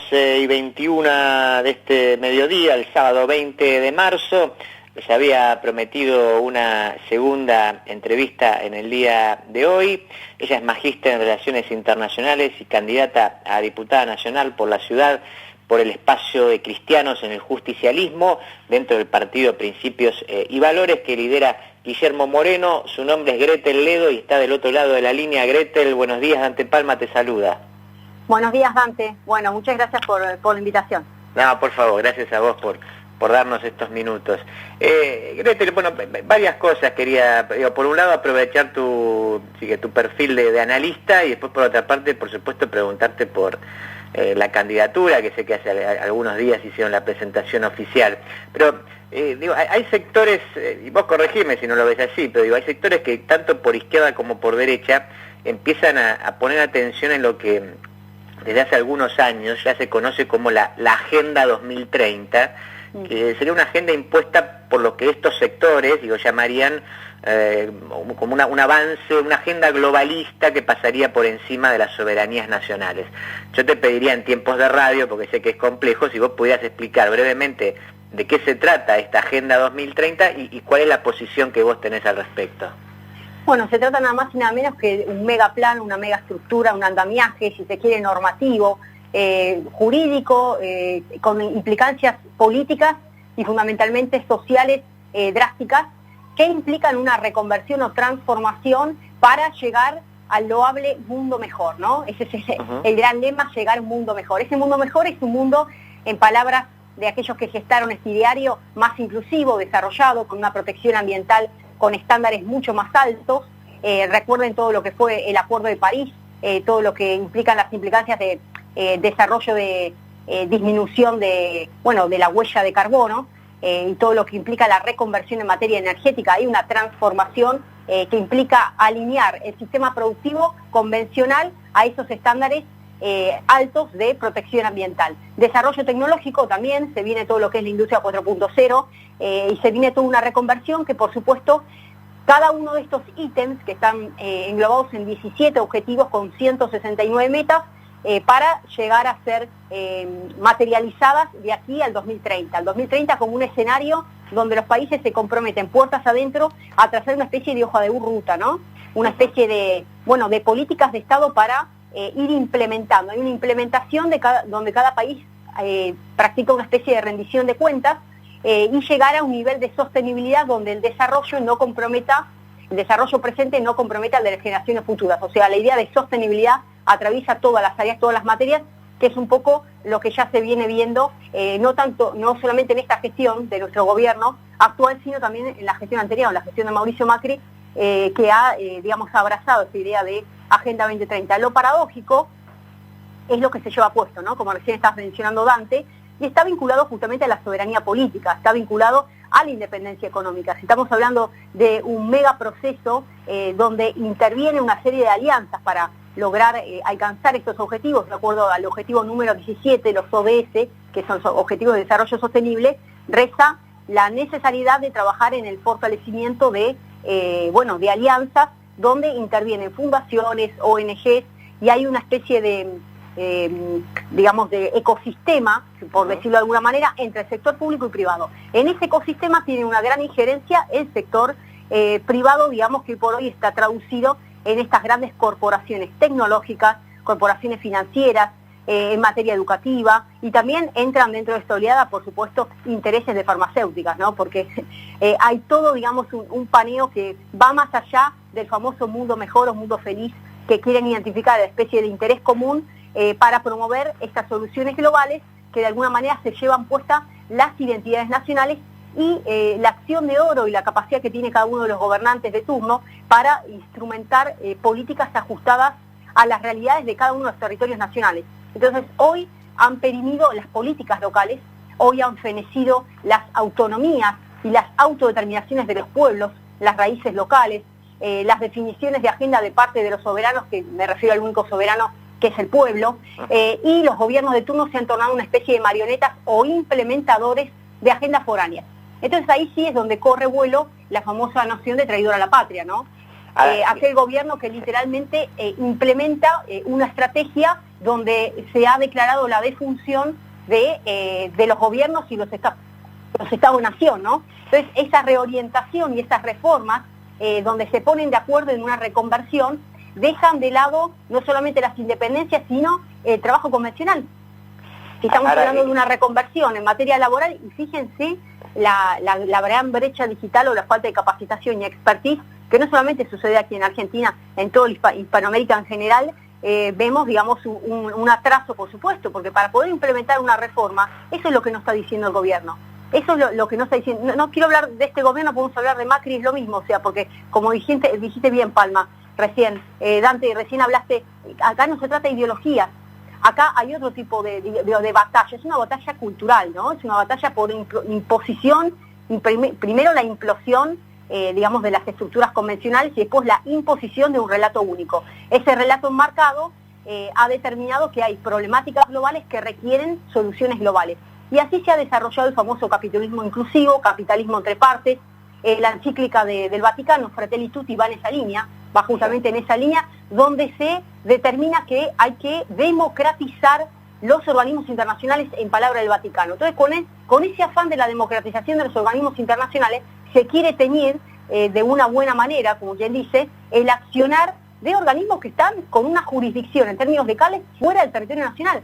10:21 de este mediodía, el sábado 20 de marzo. Les había prometido una segunda entrevista en el día de hoy. Ella es magíster en Relaciones Internacionales y candidata a diputada nacional por la ciudad por el espacio de cristianos en el justicialismo dentro del partido Principios y Valores que lidera Guillermo Moreno. Su nombre es Gretel Ledo y está del otro lado de la línea. Gretel, buenos días, Dante Palma te saluda. Buenos días, Dante. Bueno, muchas gracias por la invitación. No, por favor, gracias a vos por darnos estos minutos. Gretel, bueno, varias cosas quería, por un lado aprovechar tu perfil de analista y después por otra parte, por supuesto, preguntarte por la candidatura, que sé que hace algunos días hicieron la presentación oficial. Pero, hay sectores, y vos corregime si no lo ves así, pero hay sectores que tanto por izquierda como por derecha empiezan a poner atención en lo que desde hace algunos años ya se conoce como la Agenda 2030, que sería una agenda impuesta por lo que estos sectores, llamarían como un avance, una agenda globalista que pasaría por encima de las soberanías nacionales. Yo te pediría en tiempos de radio, porque sé que es complejo, si vos pudieras explicar brevemente de qué se trata esta Agenda 2030 y cuál es la posición que vos tenés al respecto. Bueno, se trata nada más y nada menos que un mega plan, una mega estructura, un andamiaje, si se quiere, normativo, jurídico, con implicancias políticas y fundamentalmente sociales drásticas, que implican una reconversión o transformación para llegar al loable mundo mejor, ¿no? Ese es el gran lema, llegar a un mundo mejor. Ese mundo mejor es un mundo, en palabras de aquellos que gestaron este ideario, más inclusivo, desarrollado, con una protección ambiental con estándares mucho más altos. Recuerden todo lo que fue el Acuerdo de París, todo lo que implican las implicancias de desarrollo de disminución de la huella de carbono, y todo lo que implica la reconversión en materia energética. Hay una transformación que implica alinear el sistema productivo convencional a esos estándares altos de protección ambiental. Desarrollo tecnológico también, se viene todo lo que es la industria 4.0 y se viene toda una reconversión que, por supuesto, cada uno de estos ítems que están englobados en 17 objetivos con 169 metas para llegar a ser materializadas de aquí al 2030. Al 2030 como un escenario donde los países se comprometen puertas adentro a trazar una especie de hoja de ruta, ¿no? Una especie de políticas de Estado para ir implementando. Hay una implementación donde cada país practica una especie de rendición de cuentas y llegar a un nivel de sostenibilidad donde el desarrollo presente no comprometa al de las generaciones futuras. O sea, la idea de sostenibilidad atraviesa todas las áreas, todas las materias, que es un poco lo que ya se viene viendo, no solamente en esta gestión de nuestro gobierno actual, sino también en la gestión anterior, en la gestión de Mauricio Macri, que ha abrazado esta idea de Agenda 2030. Lo paradójico es lo que se lleva puesto, ¿no? Como recién estabas mencionando, Dante, y está vinculado justamente a la soberanía política, está vinculado a la independencia económica. Si estamos hablando de un mega proceso donde interviene una serie de alianzas para lograr alcanzar estos objetivos, de acuerdo al objetivo número 17, los ODS, que son Objetivos de Desarrollo Sostenible, reza la necesidad de trabajar en el fortalecimiento de alianzas donde intervienen fundaciones, ONGs, y hay una especie de ecosistema, por decirlo de alguna manera, entre el sector público y privado. En ese ecosistema tiene una gran injerencia el sector privado, que por hoy está traducido en estas grandes corporaciones tecnológicas, corporaciones financieras, en materia educativa, y también entran dentro de esta oleada, por supuesto, intereses de farmacéuticas, ¿no? Porque hay todo, un paneo que va más allá del famoso mundo mejor o mundo feliz que quieren identificar la especie de interés común para promover estas soluciones globales que de alguna manera se llevan puestas las identidades nacionales y la acción de oro y la capacidad que tiene cada uno de los gobernantes de turno para instrumentar políticas ajustadas a las realidades de cada uno de los territorios nacionales. Entonces, hoy han perimido las políticas locales, hoy han fenecido las autonomías y las autodeterminaciones de los pueblos, las raíces locales, las definiciones de agenda de parte de los soberanos, que me refiero al único soberano que es el pueblo, y los gobiernos de turno se han tornado una especie de marionetas o implementadores de agendas foráneas. Entonces ahí sí es donde corre vuelo la famosa noción de traidor a la patria, ¿no? Aquel gobierno que literalmente implementa una estrategia donde se ha declarado la defunción de los gobiernos y los estados-nación, ¿no? Entonces, esa reorientación y esas reformas, donde se ponen de acuerdo en una reconversión, dejan de lado no solamente las independencias, sino el trabajo convencional. Si estamos hablando de una reconversión en materia laboral, y fíjense la gran brecha digital o la falta de capacitación y expertise, que no solamente sucede aquí en Argentina, en todo Hispanoamérica en general, vemos, digamos, un atraso, por supuesto, porque para poder implementar una reforma, eso es lo que nos está diciendo el gobierno. Eso es lo que no está diciendo. No quiero hablar de este gobierno, podemos hablar de Macri, es lo mismo, o sea, porque como dijiste bien, Palma, recién, Dante, recién hablaste, acá no se trata de ideologías, acá hay otro tipo de batalla, es una batalla cultural, ¿no? Es una batalla por imposición, primero la implosión, digamos, de las estructuras convencionales y después la imposición de un relato único. Ese relato enmarcado ha determinado que hay problemáticas globales que requieren soluciones globales. Y así se ha desarrollado el famoso capitalismo inclusivo, capitalismo entre partes, la encíclica del Vaticano, Fratelli Tutti, va en esa línea, va justamente en esa línea, donde se determina que hay que democratizar los organismos internacionales en palabra del Vaticano. Entonces, con ese afán de la democratización de los organismos internacionales, se quiere tener de una buena manera, como quien dice, el accionar de organismos que están con una jurisdicción en términos legales fuera del territorio nacional.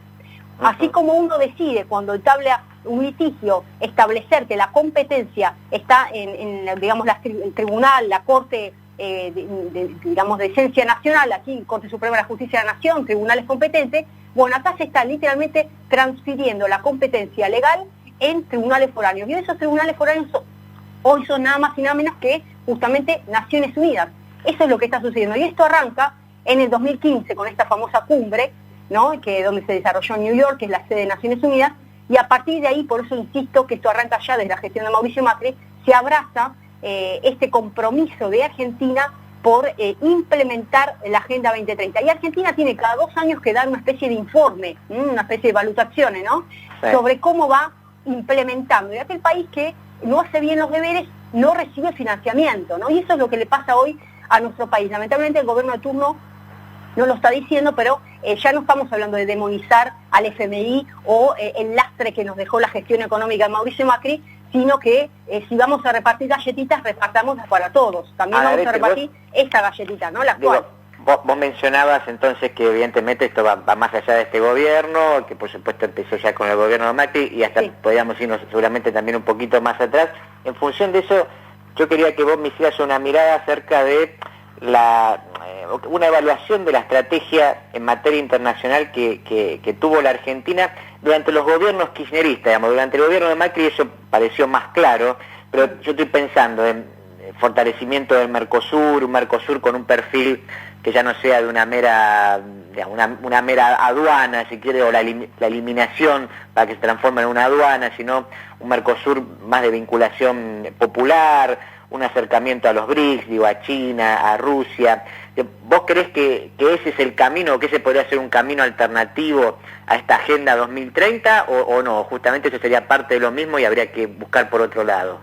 Así como uno decide, cuando entabla un litigio, establecer que la competencia está digamos, el tribunal, la Corte, digamos, de esencia nacional, aquí Corte Suprema de la Justicia de la Nación, tribunales competentes, bueno, acá se está literalmente transfiriendo la competencia legal en tribunales foráneos. Y esos tribunales foráneos hoy son nada más y nada menos que justamente Naciones Unidas. Eso es lo que está sucediendo. Y esto arranca en el 2015 con esta famosa cumbre, ¿no? Donde se desarrolló en New York, que es la sede de Naciones Unidas, y a partir de ahí, por eso insisto que esto arranca ya desde la gestión de Mauricio Macri, se abraza este compromiso de Argentina por implementar la Agenda 2030. Y Argentina tiene cada 2 años que dar una especie de informe, una especie de evaluaciones, ¿no? Sí. Sobre cómo va implementando. Y aquel país que no hace bien los deberes no recibe financiamiento, ¿no? Y eso es lo que le pasa hoy a nuestro país. Lamentablemente el gobierno de turno no lo está diciendo, pero ya no estamos hablando de demonizar al FMI o el lastre que nos dejó la gestión económica de Mauricio Macri, sino que si vamos a repartir galletitas, repartamos para todos. También vamos a repartir esta galletita, ¿no? La actual. Vos mencionabas entonces que evidentemente esto va más allá de este gobierno, que por supuesto empezó ya con el gobierno de Macri y hasta podríamos irnos seguramente también un poquito más atrás. En función de eso, yo quería que vos me hicieras una mirada acerca de una evaluación de la estrategia en materia internacional que tuvo la Argentina durante los gobiernos kirchneristas, digamos. Durante el gobierno de Macri eso pareció más claro, pero yo estoy pensando en fortalecimiento del Mercosur, un Mercosur con un perfil que ya no sea de una mera, digamos, una mera aduana, si quiere, o la eliminación para que se transforme en una aduana, sino un Mercosur más de vinculación popular, un acercamiento a los BRICS, digo, a China, a Rusia. ¿Vos creés que ese es el camino, o que ese podría ser un camino alternativo a esta Agenda 2030, o no? Justamente eso sería parte de lo mismo y habría que buscar por otro lado.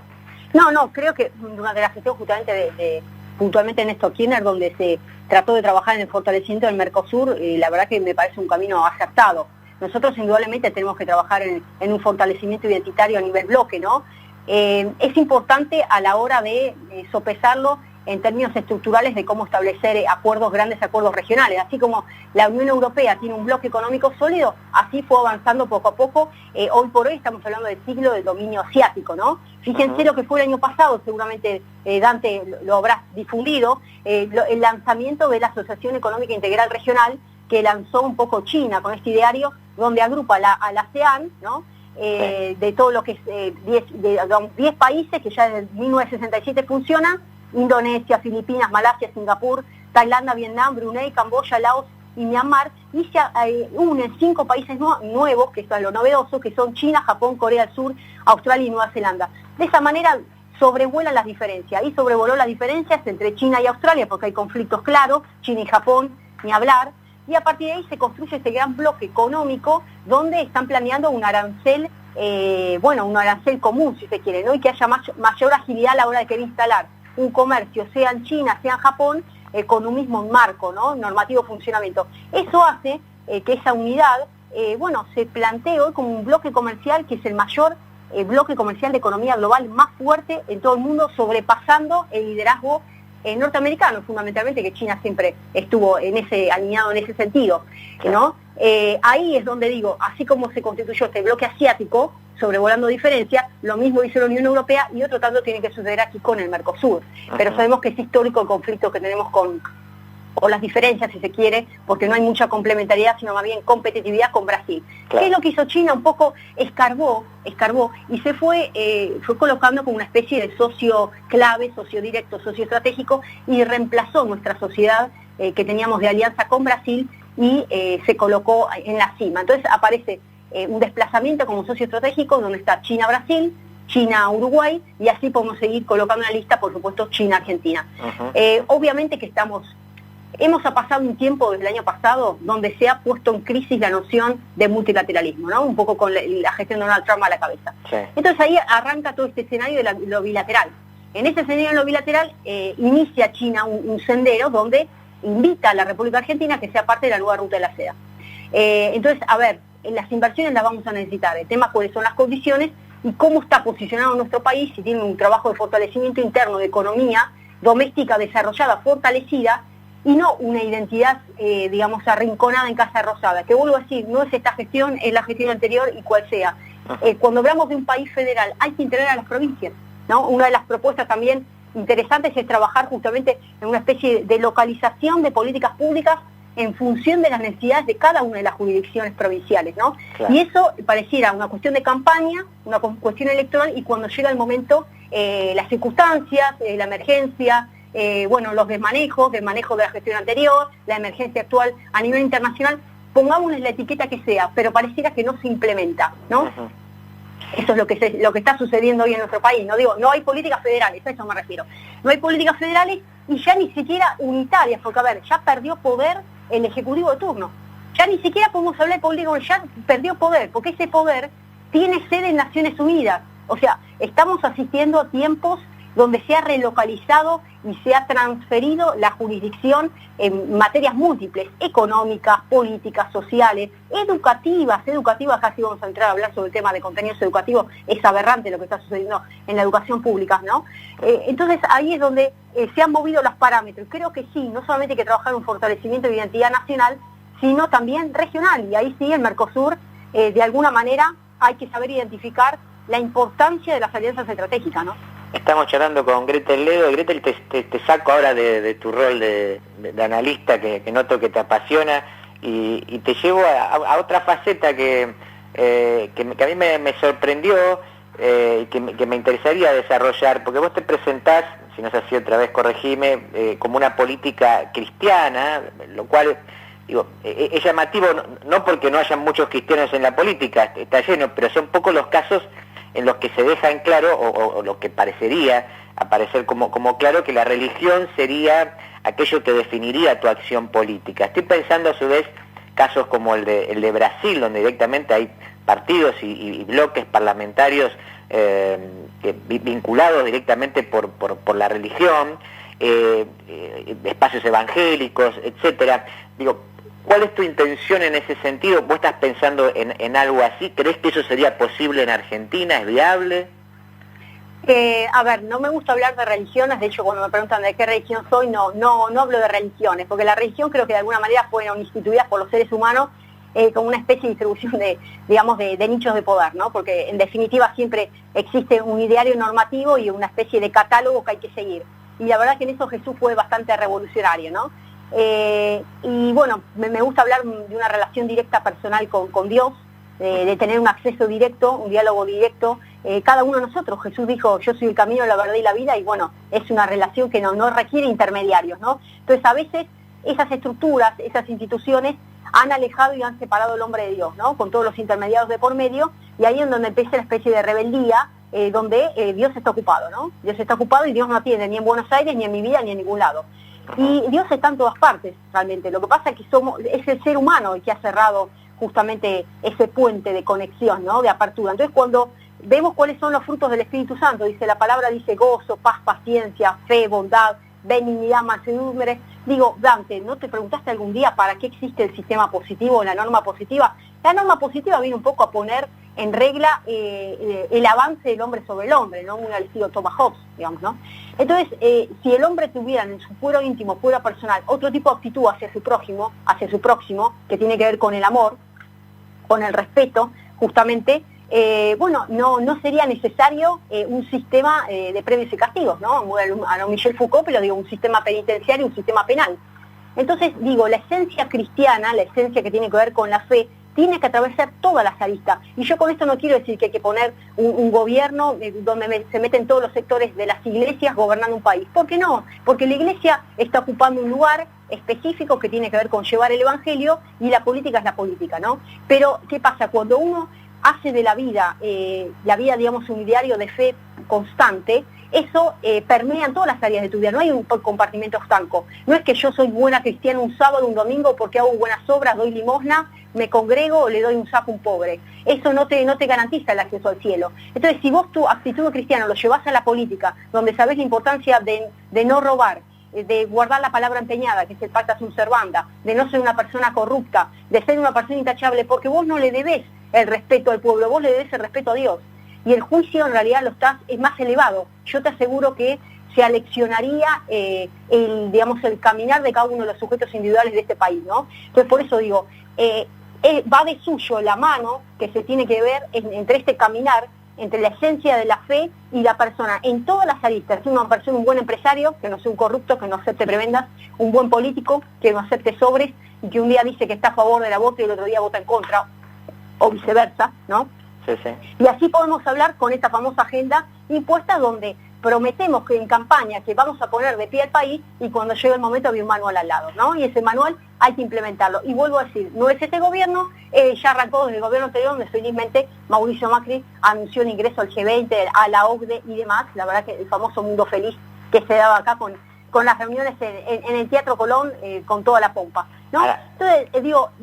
No, creo que durante la gestión justamente puntualmente Néstor Kirchner, donde se trató de trabajar en el fortalecimiento del Mercosur, la verdad que me parece un camino acertado. Nosotros indudablemente tenemos que trabajar en un fortalecimiento identitario a nivel bloque, ¿no? Es importante a la hora de sopesarlo en términos estructurales de cómo establecer grandes acuerdos regionales. Así como la Unión Europea tiene un bloque económico sólido, así fue avanzando poco a poco. Hoy por hoy estamos hablando del siglo del dominio asiático, ¿no? Fíjense lo que fue el año pasado, seguramente Dante lo habrás difundido, el lanzamiento de la Asociación Económica Integral Regional, que lanzó un poco China con este ideario, donde agrupa a la ASEAN, ¿no? De todo lo que es 10 países que ya desde 1967 funcionan: Indonesia, Filipinas, Malasia, Singapur, Tailandia, Vietnam, Brunei, Camboya, Laos y Myanmar, y se unen 5 países nuevos, que son lo novedoso, que son China, Japón, Corea del Sur, Australia y Nueva Zelanda. De esa manera sobrevuelan las diferencias. Ahí sobrevoló las diferencias entre China y Australia, porque hay conflictos claros, China y Japón, ni hablar, y a partir de ahí se construye este gran bloque económico donde están planeando un arancel, un arancel común, si se quiere, ¿no? Y que haya mayor agilidad a la hora de querer instalar un comercio, sea en China, sea en Japón, con un mismo marco, ¿no? Normativo funcionamiento. Eso hace que esa unidad, bueno, se plantea hoy como un bloque comercial que es el mayor bloque comercial de economía global más fuerte en todo el mundo, sobrepasando el liderazgo norteamericano, fundamentalmente, que China siempre estuvo alineado en ese sentido, ¿no? Ahí es donde digo, así como se constituyó este bloque asiático, sobrevolando diferencias, lo mismo hizo la Unión Europea y otro tanto tiene que suceder aquí con el Mercosur. Pero sabemos que es histórico el conflicto que tenemos con las diferencias, si se quiere, porque no hay mucha complementariedad, sino más bien competitividad con Brasil. Claro. ¿Qué es lo que hizo China? Un poco escarbó y se fue colocando como una especie de socio clave, socio directo, socio estratégico, y reemplazó nuestra sociedad que teníamos de alianza con Brasil y se colocó en la cima. Entonces aparece un desplazamiento como socio estratégico donde está China-Brasil, China-Uruguay, y así podemos seguir colocando en la lista, por supuesto, China-Argentina. Obviamente que hemos pasado un tiempo desde el año pasado donde se ha puesto en crisis la noción de multilateralismo, ¿no? Un poco con la gestión de Donald Trump a la cabeza. Sí. Entonces ahí arranca todo este escenario de lo bilateral. En ese escenario de lo bilateral inicia China un sendero donde invita a la República Argentina a que sea parte de la nueva ruta de la seda. Entonces, a ver, las inversiones las vamos a necesitar. El tema cuáles son las condiciones y cómo está posicionado nuestro país, si tiene un trabajo de fortalecimiento interno de economía doméstica desarrollada, fortalecida, y no una identidad, digamos, arrinconada en Casa Rosada, que vuelvo a decir, no es esta gestión, es la gestión anterior y cual sea. Cuando hablamos de un país federal, hay que integrar a las provincias, ¿no? Una de las propuestas también interesantes es trabajar justamente en una especie de localización de políticas públicas en función de las necesidades de cada una de las jurisdicciones provinciales, ¿no? Claro. Y eso pareciera una cuestión de campaña, una cuestión electoral, y cuando llega el momento, las circunstancias, la emergencia, bueno, los desmanejos, el manejo de la gestión anterior, la emergencia actual a nivel internacional, pongámosle la etiqueta que sea, pero pareciera que no se implementa, ¿no? Eso es lo que está sucediendo hoy en nuestro país. No digo, no hay políticas federales, a eso me refiero. No hay políticas federales y ya ni siquiera unitarias, porque a ver, ya perdió poder el Ejecutivo de turno. Ya ni siquiera podemos hablar de política, ya perdió poder, porque ese poder tiene sede en Naciones Unidas. O sea, estamos asistiendo a tiempos donde se ha relocalizado y se ha transferido la jurisdicción en materias múltiples, económicas, políticas, sociales, educativas, casi vamos a entrar a hablar sobre el tema de contenidos educativos, es aberrante lo que está sucediendo en la educación pública, ¿no? Entonces ahí es donde se han movido los parámetros. Creo que sí, no solamente hay que trabajar en un fortalecimiento de identidad nacional, sino también regional, y ahí sí el Mercosur, de alguna manera, hay que saber identificar la importancia de las alianzas estratégicas, ¿no? Estamos charlando con Gretel Ledo. Gretel, te saco ahora de tu rol de analista que noto que te apasiona y te llevo a otra faceta que a mí me sorprendió y que me interesaría desarrollar, porque vos te presentás, si no es así otra vez corregime, como una política cristiana, lo cual digo, es llamativo, no porque no hayan muchos cristianos en la política, está lleno, pero son pocos los casos en los que se deja en claro, o lo que parecería aparecer como claro, que la religión sería aquello que definiría tu acción política. Estoy pensando a su vez casos como el de Brasil, donde directamente hay partidos y bloques parlamentarios vinculados directamente por la religión, espacios evangélicos, etcétera. Digo, ¿cuál es tu intención en ese sentido? ¿Vos estás pensando en algo así? ¿Crees que eso sería posible en Argentina? ¿Es viable? A ver, no me gusta hablar de religiones. De hecho, cuando me preguntan de qué religión soy, no hablo de religiones, porque la religión creo que de alguna manera fueron instituidas por los seres humanos como una especie de distribución de nichos de poder, ¿no? Porque en definitiva siempre existe un ideario normativo y una especie de catálogo que hay que seguir. Y la verdad que en eso Jesús fue bastante revolucionario, ¿no? Y bueno, me gusta hablar de una relación directa personal con Dios, de tener un acceso directo, un diálogo directo, cada uno de nosotros. Jesús dijo, yo soy el camino, la verdad y la vida, y bueno, es una relación que no requiere intermediarios, ¿no? Entonces a veces esas estructuras, esas instituciones han alejado y han separado al hombre de Dios, ¿no? Con todos los intermediarios de por medio, y ahí es donde empieza la especie de rebeldía, donde Dios está ocupado, ¿no? Dios está ocupado y Dios no atiende ni en Buenos Aires, ni en mi vida, ni en ningún lado. Y Dios está en todas partes, realmente. Lo que pasa es que es el ser humano el que ha cerrado justamente ese puente de conexión, ¿no? De apertura. Entonces, cuando vemos cuáles son los frutos del Espíritu Santo, dice la palabra, dice gozo, paz, paciencia, fe, bondad, benignidad, mansedumbre. Digo, Dante, ¿no te preguntaste algún día para qué existe el sistema positivo, la norma positiva? La norma positiva viene un poco a poner en regla el avance del hombre sobre el hombre, ¿no? Muy al estilo Thomas Hobbes, digamos, ¿no? Entonces, si el hombre tuviera en su fuero íntimo, fuero personal, otro tipo de actitud hacia su próximo, que tiene que ver con el amor, con el respeto, justamente, bueno, no sería necesario un sistema de premios y castigos, ¿no? A lo Michel Foucault, pero digo, un sistema penitenciario, un sistema penal. Entonces, digo, la esencia cristiana, la esencia que tiene que ver con la fe, tiene que atravesar todas las aristas. Y yo con esto no quiero decir que hay que poner un gobierno donde se meten todos los sectores de las iglesias gobernando un país. ¿Por qué no? Porque la iglesia está ocupando un lugar específico que tiene que ver con llevar el evangelio y la política es la política, ¿no? Pero, ¿qué pasa? Cuando uno hace de la vida, digamos, un diario de fe constante, eso permea en todas las áreas de tu vida, no hay un compartimento estanco. No es que yo soy buena cristiana un sábado, un domingo, porque hago buenas obras, doy limosna, me congrego o le doy un saco a un pobre. Eso no te garantiza el acceso al cielo. Entonces, si vos tu actitud cristiana lo llevas a la política, donde sabés la importancia de no robar, de guardar la palabra empeñada, que es el pacta sunt servanda, de no ser una persona corrupta, de ser una persona intachable, porque vos no le debés el respeto al pueblo, vos le debés el respeto a Dios. Y el juicio en realidad es más elevado. Yo te aseguro que se aleccionaría el caminar de cada uno de los sujetos individuales de este país, ¿no? Entonces, por eso digo, va de suyo la mano que se tiene que ver entre este caminar, entre la esencia de la fe y la persona, en todas las aristas. Una persona, un buen empresario, que no sea un corrupto, que no acepte prebendas, un buen político, que no acepte sobres, y que un día dice que está a favor del aborto y el otro día vota en contra, o viceversa, ¿no? Sí, sí. Y así podemos hablar con esta famosa agenda impuesta donde prometemos que en campaña que vamos a poner de pie al país y cuando llegue el momento había un manual al lado, ¿no? Y ese manual hay que implementarlo. Y vuelvo a decir, no es este gobierno, ya arrancó desde el gobierno anterior, donde felizmente Mauricio Macri anunció el ingreso al G20, a la OCDE y demás. La verdad que el famoso mundo feliz que se daba acá con las reuniones en el Teatro Colón con toda la pompa, ¿no? Entonces,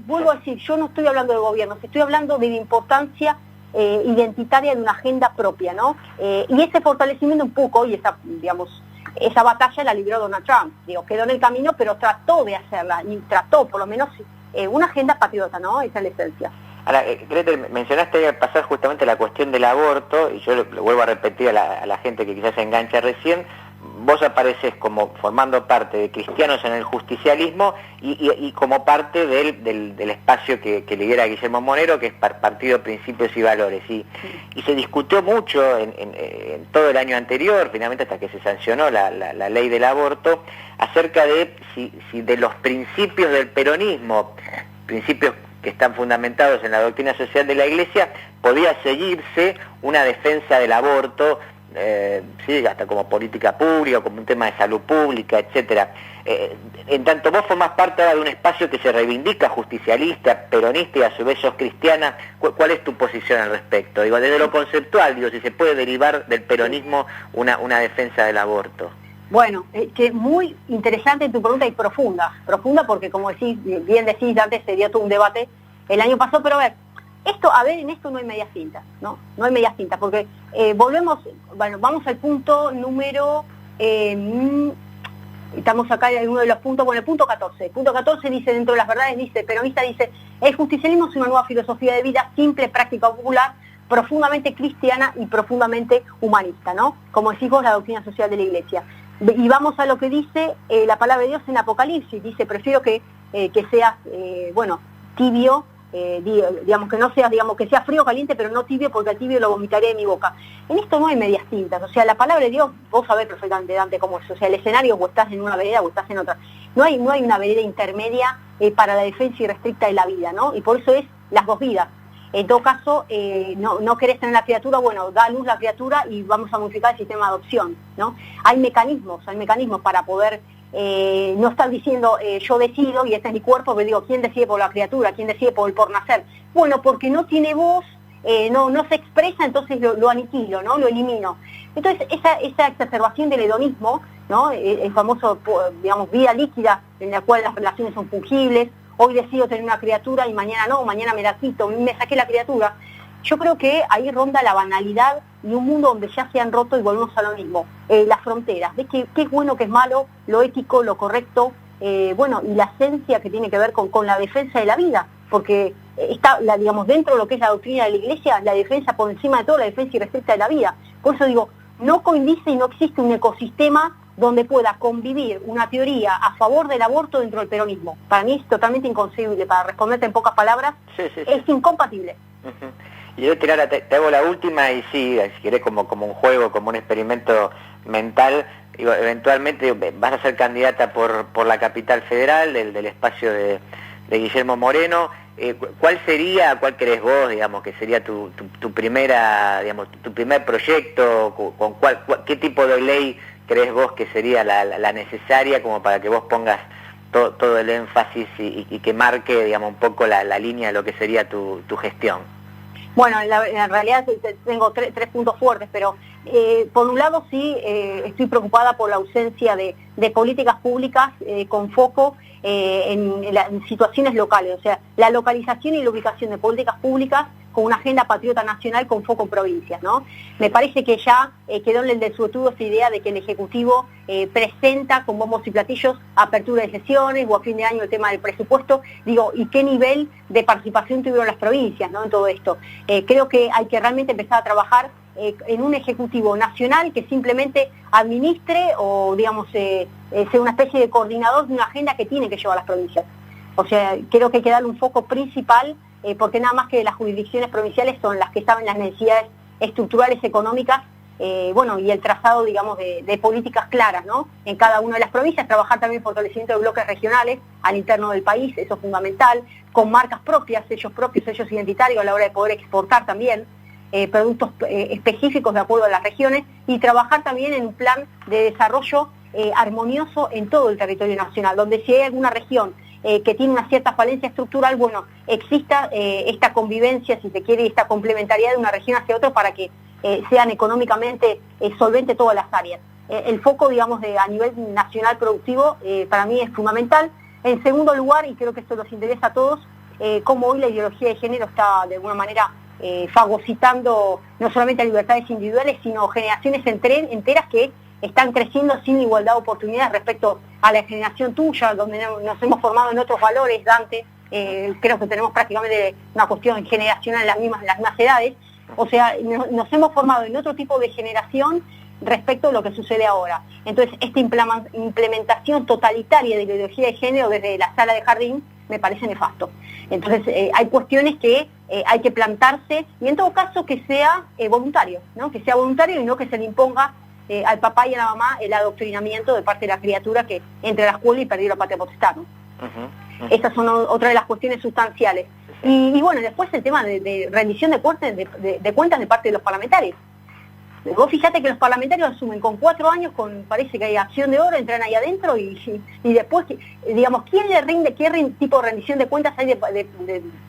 vuelvo a decir, yo no estoy hablando del gobierno, estoy hablando de la importancia identitaria de una agenda propia, ¿no? Y ese fortalecimiento un poco, y esa batalla la libró Donald Trump, quedó en el camino, pero trató de hacerla, y trató por lo menos una agenda patriota, ¿no? Esa es la esencia. Ahora, Gretel, mencionaste al pasar justamente la cuestión del aborto, y yo lo vuelvo a repetir a la gente que quizás se engancha recién. Vos apareces como formando parte de Cristianos en el Justicialismo y como parte del espacio que lidera Guillermo Monero, que es Partido Principios y Valores. Y se discutió mucho en todo el año anterior, finalmente hasta que se sancionó la ley del aborto, acerca de si de los principios del peronismo, principios que están fundamentados en la doctrina social de la Iglesia, podía seguirse una defensa del aborto, sí, hasta como política pública, como un tema de salud pública, etcétera. En tanto vos formás parte de un espacio que se reivindica justicialista, peronista y a su vez sos cristiana, ¿cuál es tu posición al respecto? Desde lo conceptual, si se puede derivar del peronismo una defensa del aborto. Bueno, que muy interesante tu pregunta y profunda porque como bien decís, antes se dio todo un debate el año pasado, pero en esto no hay medias tintas, ¿no? No hay medias tintas, porque vamos al punto número, estamos acá en uno de los puntos, el punto 14. El punto 14 dice, dentro de las verdades, el peronista dice, el justicialismo es una nueva filosofía de vida, simple, práctica, popular, profundamente cristiana y profundamente humanista, ¿no? Como decís vos, la doctrina social de la Iglesia. Y vamos a lo que dice la palabra de Dios en Apocalipsis, dice, prefiero que seas, tibio, que no seas, que sea frío o caliente, pero no tibio, porque al tibio lo vomitaré de mi boca. En esto no hay medias tintas, o sea, la palabra de Dios, vos sabés perfectamente, Dante, cómo es, o sea, el escenario, o estás en una vereda o estás en otra. No hay una vereda intermedia para la defensa irrestricta de la vida, ¿no? Y por eso es las dos vidas. En todo caso, no querés tener la criatura, da a luz la criatura y vamos a modificar el sistema de adopción, ¿no? Hay mecanismos para poder no estar diciendo yo decido y este es mi cuerpo, pero digo, ¿quién decide por la criatura? ¿Quién decide por nacer? Bueno, porque no tiene voz, no se expresa, entonces lo aniquilo, ¿no? Lo elimino. Entonces, esa exacerbación del hedonismo, ¿no? El famoso, vida líquida, en la cual las relaciones son fungibles. Hoy decido tener una criatura y mañana no, mañana me la quito, me saqué la criatura. Yo creo que ahí ronda la banalidad y un mundo donde ya se han roto, y volvemos a lo mismo, las fronteras, de qué es bueno, qué es malo, lo ético, lo correcto, bueno, y la esencia que tiene que ver con la defensa de la vida, porque está, digamos, dentro de lo que es la doctrina de la Iglesia, la defensa por encima de todo, la defensa y respeto de la vida. Por eso digo, no coincide y no existe un ecosistema donde pueda convivir una teoría a favor del aborto dentro del peronismo. Para mí es totalmente inconcebible, para responderte en pocas palabras, es incompatible. Y yo te hago la última, y sí, si querés, como un juego, como un experimento mental, digo, eventualmente vas a ser candidata por la capital federal, del espacio de Guillermo Moreno. ¿Cuál crees vos, digamos, que sería tu primera, digamos, tu primer proyecto? ¿Qué tipo de ley crees vos que sería la necesaria como para que vos pongas todo el énfasis y que marque, digamos, un poco la línea de lo que sería tu gestión? Bueno, en realidad tengo tres puntos fuertes, pero por un lado sí estoy preocupada por la ausencia de políticas públicas con foco en situaciones locales, o sea, la localización y la ubicación de políticas públicas con una agenda patriota nacional con foco en provincias, ¿no? Me parece que ya quedó en el desuetudo esa idea de que el Ejecutivo presenta con bombos y platillos apertura de sesiones o a fin de año el tema del presupuesto, digo, ¿y qué nivel de participación tuvieron las provincias, ¿no?, en todo esto? Creo que hay que realmente empezar a trabajar en un Ejecutivo nacional que simplemente administre o, digamos, sea una especie de coordinador de una agenda que tiene que llevar las provincias. O sea, creo que hay que darle un foco principal, porque nada más que las jurisdicciones provinciales son las que saben las necesidades estructurales económicas, bueno, y el trazado, digamos, de políticas claras, ¿no?, en cada una de las provincias. Trabajar también fortalecimiento de bloques regionales al interno del país, eso es fundamental, con marcas propias, sellos propios, sellos identitarios a la hora de poder exportar también productos específicos de acuerdo a las regiones, y trabajar también en un plan de desarrollo armonioso en todo el territorio nacional, donde si hay alguna región que tiene una cierta falencia estructural, bueno, exista esta convivencia, si se quiere, y esta complementariedad de una región hacia otra para que sean económicamente solventes todas las áreas. El foco, digamos, a nivel nacional productivo para mí es fundamental. En segundo lugar, y creo que esto nos interesa a todos, cómo hoy la ideología de género está de alguna manera fagocitando no solamente libertades individuales, sino generaciones enteras que están creciendo sin igualdad de oportunidades respecto a la generación tuya, donde nos hemos formado en otros valores, Dante. Creo que tenemos prácticamente una cuestión generacional en las mismas edades. O sea, nos hemos formado en otro tipo de generación respecto a lo que sucede ahora. Entonces, esta implementación totalitaria de la ideología de género desde la sala de jardín me parece nefasto. Entonces, hay cuestiones que hay que plantarse, y en todo caso que sea voluntario, ¿no?, que sea voluntario y no que se le imponga al papá y a la mamá el adoctrinamiento de parte de la criatura que entre a la escuela y perdió la patria potestad, ¿no? Esas son otra de las cuestiones sustanciales. Y bueno, después el tema de rendición de cuentas de parte de los parlamentarios. Vos fíjate que los parlamentarios asumen con 4 años, parece que hay acción de oro, entran ahí adentro y después, digamos, ¿quién le rinde, qué tipo de rendición de cuentas hay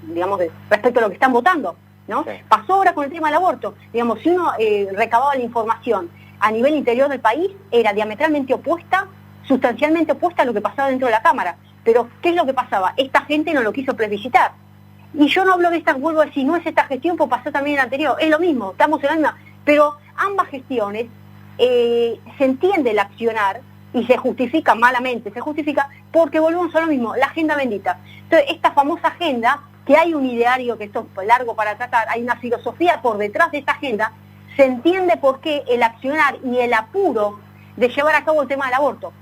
digamos, respecto a lo que están votando, ¿no? Sí. Pasó ahora con el tema del aborto. Digamos, si uno recababa la información a nivel interior del país, era diametralmente opuesta, sustancialmente opuesta a lo que pasaba dentro de la Cámara. Pero, ¿qué es lo que pasaba? Esta gente no lo quiso plebiscitar. Y yo no hablo de esta, vuelvo a decir, no es esta gestión, pues pasó también en la anterior, es lo mismo, estamos en la misma. Pero ambas gestiones se entiende el accionar y se justifica malamente, se justifica porque volvemos a lo mismo, la agenda bendita. Entonces, esta famosa agenda, que hay un ideario que esto es largo para tratar, hay una filosofía por detrás de esta agenda, se entiende por qué el accionar y el apuro de llevar a cabo el tema del aborto.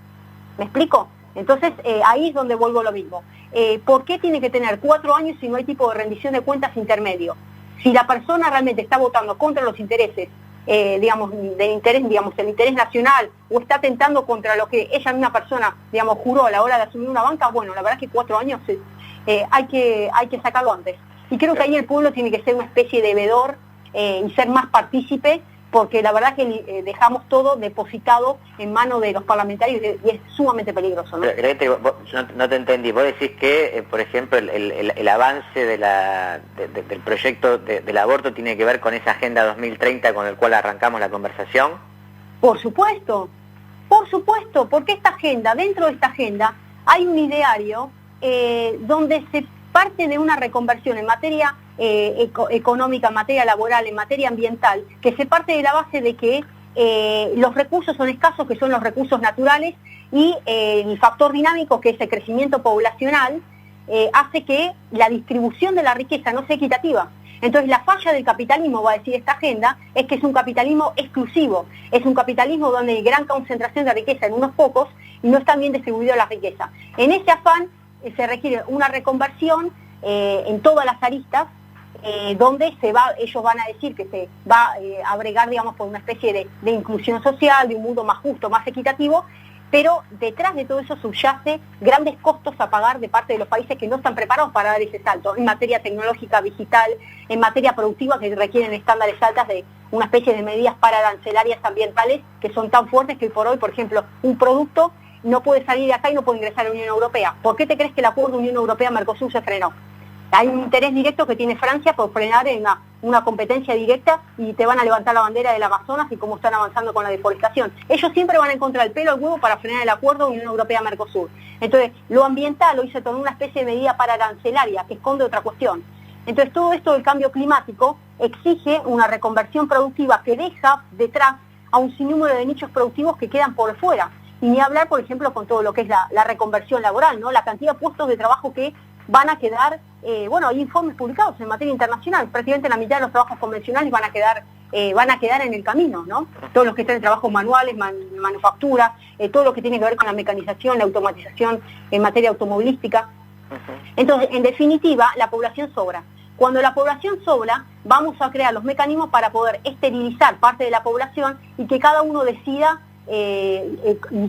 ¿Me explico? Entonces, ahí es donde vuelvo a lo mismo. ¿Por qué tiene que tener 4 años si no hay tipo de rendición de cuentas intermedio? Si la persona realmente está votando contra los intereses, digamos, del interés, digamos, el interés nacional, o está atentando contra lo que ella, una persona, digamos, juró a la hora de asumir una banca, bueno, la verdad es que 4 años hay que sacarlo antes. Y creo que ahí el pueblo tiene que ser una especie de veedor y ser más partícipe, porque la verdad que dejamos todo depositado en manos de los parlamentarios y es sumamente peligroso, ¿no? Grete, no te entendí. Vos decís que, por ejemplo, el avance del proyecto del aborto tiene que ver con esa Agenda 2030 con el cual arrancamos la conversación. Por supuesto, porque dentro de esta agenda, hay un ideario donde se parte de una reconversión en materia económica, en materia laboral, en materia ambiental, que se parte de la base de que los recursos son escasos, que son los recursos naturales, y el factor dinámico, que es el crecimiento poblacional, hace que la distribución de la riqueza no sea equitativa. Entonces la falla del capitalismo, va a decir esta agenda, es que es un capitalismo exclusivo, es un capitalismo donde hay gran concentración de riqueza en unos pocos y no está bien distribuida la riqueza. En ese afán se requiere una reconversión en todas las aristas, donde ellos van a decir que se va a bregar, digamos, por una especie de inclusión social, de un mundo más justo, más equitativo, pero detrás de todo eso subyace grandes costos a pagar de parte de los países que no están preparados para dar ese salto, en materia tecnológica, digital, en materia productiva, que requieren estándares altas de una especie de medidas pararancelarias ambientales que son tan fuertes que hoy por hoy, por ejemplo, un producto no puede salir de acá y no puede ingresar a la Unión Europea. ¿Por qué te crees que el acuerdo Unión Europea-Mercosur se frenó? Hay un interés directo que tiene Francia por frenar en una competencia directa, y te van a levantar la bandera del Amazonas y cómo están avanzando con la deforestación. Ellos siempre van a encontrar el pelo al huevo para frenar el acuerdo Unión Europea-Mercosur. Entonces, lo ambiental hoy se tornó una especie de medida paraarancelaria que esconde otra cuestión. Entonces, todo esto del cambio climático exige una reconversión productiva que deja detrás a un sinnúmero de nichos productivos que quedan por fuera. Y ni hablar, por ejemplo, con todo lo que es la reconversión laboral, ¿no? La cantidad de puestos de trabajo que van a quedar, hay informes publicados en materia internacional, prácticamente la mitad de los trabajos convencionales van a quedar en el camino, ¿no? Todos los que están en trabajos manuales, manufactura, todo lo que tiene que ver con la mecanización, la automatización en materia automovilística. Entonces, en definitiva, la población sobra. Cuando la población sobra, vamos a crear los mecanismos para poder esterilizar parte de la población y que cada uno decida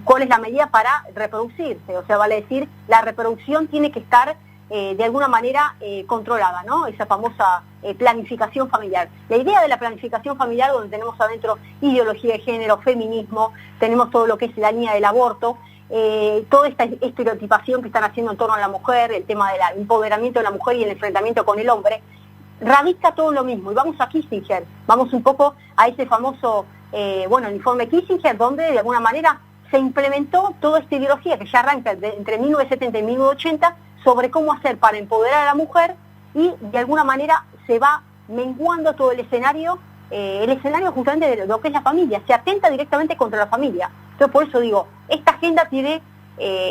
cuál es la medida para reproducirse. O sea, vale decir, la reproducción tiene que estar de alguna manera controlada, ¿no? Esa famosa planificación familiar. La idea de la planificación familiar, donde tenemos adentro ideología de género, feminismo, tenemos todo lo que es la línea del aborto, toda esta estereotipación que están haciendo en torno a la mujer, el tema del empoderamiento de la mujer y el enfrentamiento con el hombre, radica todo lo mismo. Y vamos a Kissinger, vamos un poco a ese famoso, el informe Kissinger, donde de alguna manera se implementó toda esta ideología que ya arranca entre 1970 y 1980, sobre cómo hacer para empoderar a la mujer, y de alguna manera se va menguando todo el escenario justamente de lo que es la familia, se atenta directamente contra la familia. Entonces, por eso digo, esta agenda tiene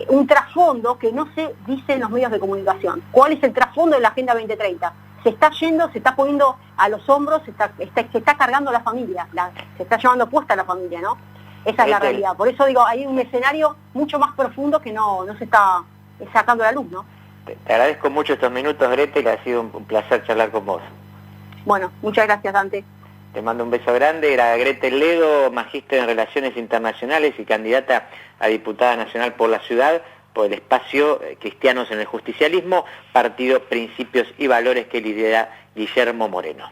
un trasfondo que no se dice en los medios de comunicación. ¿Cuál es el trasfondo de la Agenda 2030? Se está poniendo a los hombros, se está cargando la familia, se está llevando puesta a la familia, ¿no? Esa es la realidad. Por eso digo, hay un escenario mucho más profundo que no se está sacando a la luz, ¿no? Te agradezco mucho estos minutos, Gretel, ha sido un placer charlar con vos. Bueno, muchas gracias, Dante. Te mando un beso grande. Era Gretel Ledo, magíster en Relaciones Internacionales y candidata a diputada nacional por la ciudad, por el espacio Cristianos en el Justicialismo, partido Principios y Valores que lidera Guillermo Moreno.